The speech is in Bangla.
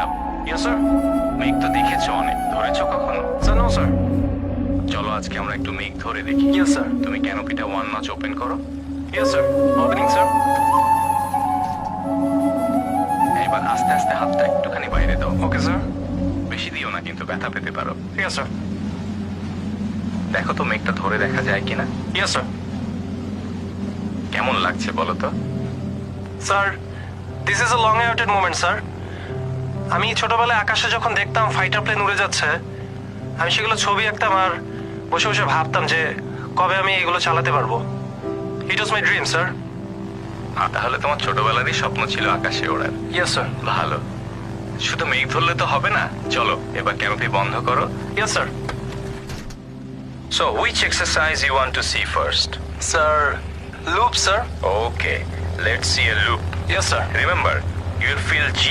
সাহেব, ইয়েস স্যার। মেঘ তো দেখেছো অনেক, ধরেছো কখনো? Sir no sir. চলো আজকে আমরা একটু মেঘ ধরে দেখি। Yes sir. তুমি ক্যানোপিটা 1 নচ ওপেন করো। Yes sir. Opening sir. এবার আস্তে আস্তে হাতটা একটুখানি বাইরে দাও। Okay sir. বেশি দিও না, কিন্তু ব্যথা পেতে পারো। Yes sir. দেখো তো মেঘটা ধরে দেখা যায় কিনা। Yes sir. কেমন লাগছে বলো তো? Sir, this is a long awaited moment sir. আমি ছোটবেলায় আকাশে যখন দেখতাম ফাইটার প্লেন উড়ে যাচ্ছে, আমি সেগুলো ছবি আঁকতাম আর বসে বসে ভাবতাম যে কবে আমি এগুলো চালাতে পারবো। ইট ওয়াজ মাই ড্রিম স্যার। তাহলে তোমার ছোটবেলারই স্বপ্ন ছিল আকাশে ওড়ার। Yes sir. ভালো। শুধু মেঘ ধরলে তো হবে না, চলো এবার ক্যানোপি বন্ধ করো। Yes sir. So which exercise you want to see first? Sir, loop sir. Okay, let's see a loop. Yes sir. Remember, you'll feel G